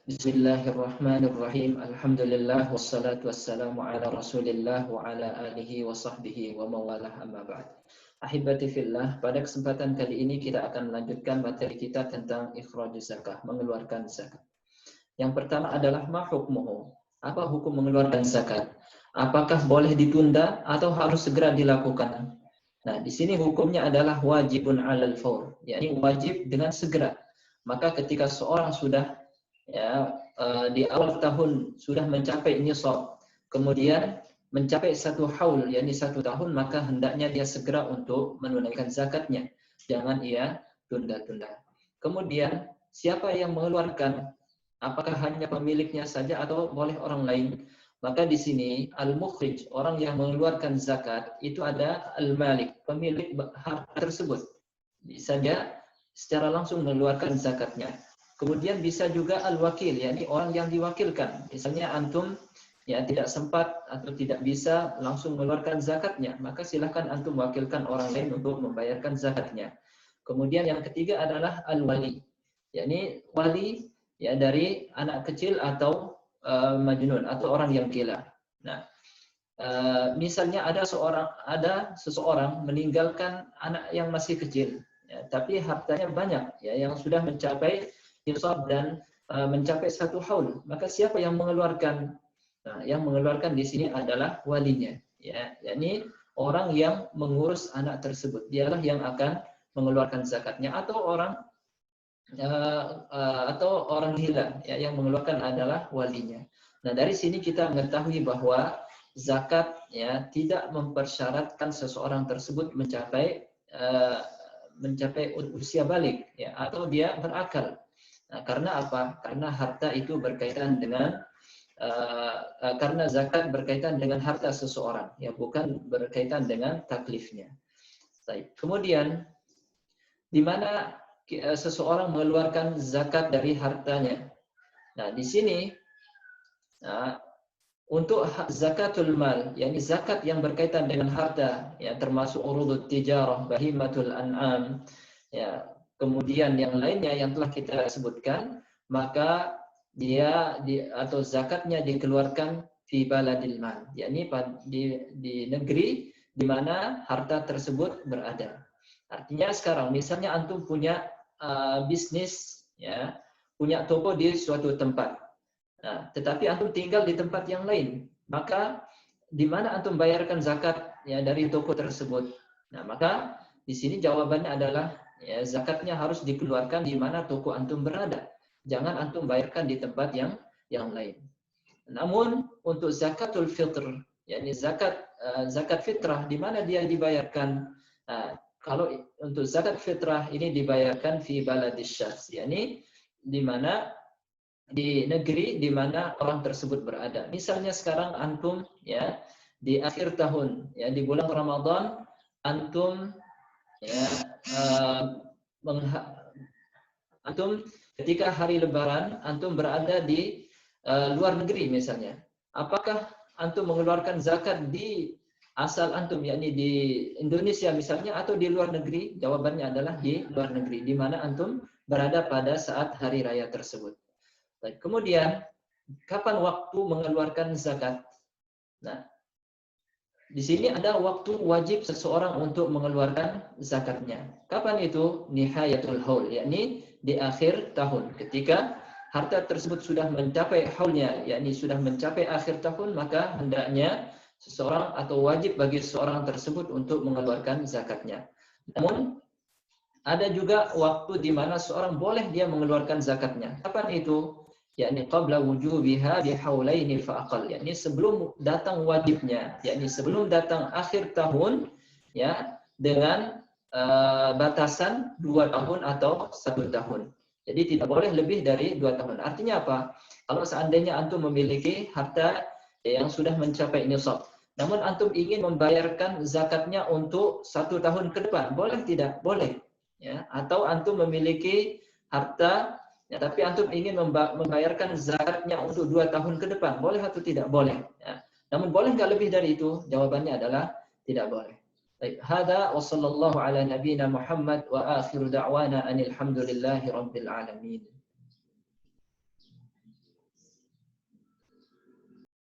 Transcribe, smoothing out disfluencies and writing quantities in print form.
Bismillahirrahmanirrahim. Alhamdulillah wassalatu wassalamu ala Rasulillah wa ala alihi wa sahbihi wa mawalah amma ba'd. Ahibati fillah, pada kesempatan kali ini kita akan melanjutkan materi kita tentang ikhrajuz zakah, mengeluarkan zakat. Yang pertama adalah ma hukmuhu. Apa hukum mengeluarkan zakat? Apakah boleh ditunda atau harus segera dilakukan? Nah, di sini hukumnya adalah wajibun 'alal faur, yakni wajib dengan segera. Maka ketika seorang sudah di awal tahun sudah mencapai nisab, kemudian mencapai satu haul, yakni 1 tahun, maka hendaknya dia segera untuk menunaikan zakatnya. Jangan ia tunda-tunda. Kemudian siapa yang mengeluarkan? Apakah hanya pemiliknya saja atau boleh orang lain? Maka di sini al-mukhrij, orang yang mengeluarkan zakat, itu ada al-malik, pemilik harta tersebut. Bisa dia secara langsung mengeluarkan zakatnya. Kemudian bisa juga al-wakil, yakni orang yang diwakilkan. Misalnya antum tidak sempat atau tidak bisa langsung mengeluarkan zakatnya, maka silahkan antum wakilkan orang lain untuk membayarkan zakatnya. Kemudian yang ketiga adalah al-wali, yakni wali dari anak kecil atau majnun atau orang yang gila. Nah, misalnya ada seseorang meninggalkan anak yang masih kecil, tapi hartanya banyak, yang sudah mencapai nisab dan mencapai 1 haul, maka siapa yang mengeluarkan? Nah, yang mengeluarkan di sini adalah walinya, yakni orang yang mengurus anak tersebut, dialah yang akan mengeluarkan zakatnya, atau orang gila, yang mengeluarkan adalah walinya. Nah, dari sini kita mengetahui bahwa zakat tidak mempersyaratkan seseorang tersebut mencapai usia balik, atau dia berakal. Nah, karena apa? Karena harta itu berkaitan dengan karena zakat berkaitan dengan harta seseorang, bukan berkaitan dengan taklifnya. Baik. Kemudian di mana seseorang mengeluarkan zakat dari hartanya? Nah, di sini untuk zakatul mal, yakni zakat yang berkaitan dengan harta, termasuk urudut tijarah, bahimatul an'am, kemudian yang lainnya yang telah kita sebutkan, maka atau zakatnya dikeluarkan fi baladil mal, yakni di negeri di mana harta tersebut berada. Artinya sekarang misalnya antum punya bisnis, punya toko di suatu tempat. Nah, tetapi antum tinggal di tempat yang lain, maka di mana antum bayarkan zakat dari toko tersebut? Nah, maka di sini jawabannya adalah zakatnya harus dikeluarkan di mana toko antum berada. Jangan antum bayarkan di tempat yang lain. Namun untuk zakatul fitr, yakni zakat fitrah, di mana dia dibayarkan? Nah, kalau untuk zakat fitrah ini dibayarkan fi baladis syakhs, yakni di mana di negeri di mana orang tersebut berada. Misalnya sekarang antum di akhir tahun, di bulan Ramadan, antum antum ketika hari Lebaran antum berada di luar negeri misalnya. Apakah antum mengeluarkan zakat di asal antum, yakni di Indonesia misalnya, atau di luar negeri? Jawabannya adalah di luar negeri, di mana antum berada pada saat hari raya tersebut. Baik. Kemudian kapan waktu mengeluarkan zakat? Nah, di sini ada waktu wajib seseorang untuk mengeluarkan zakatnya. Kapan itu? Nihayatul haul, yakni di akhir tahun. Ketika harta tersebut sudah mencapai haulnya, yakni sudah mencapai akhir tahun, maka hendaknya seseorang atau wajib bagi seseorang tersebut untuk mengeluarkan zakatnya. Namun ada juga waktu di mana seorang boleh dia mengeluarkan zakatnya. Kapan itu? Yakni qabla wujubiha bihaulaini fa aqall, yakni sebelum datang wajibnya, yakni sebelum datang akhir tahun, dengan batasan 2 tahun atau 1 tahun. Jadi tidak boleh lebih dari 2 tahun. Artinya apa? Kalau seandainya antum memiliki harta yang sudah mencapai nisab, namun antum ingin membayarkan zakatnya untuk 1 tahun ke depan, boleh tidak? Boleh. Atau antum memiliki harta, tapi antum ingin membayarkan zakatnya untuk 2 tahun ke depan, boleh atau tidak? Boleh. Namun boleh nggak lebih dari itu? Jawabannya adalah tidak boleh. Baik, hada wa sallallahu ala nabiyina Muhammad wa akhiru da'wana anil hamdulillahi rabbil alamin.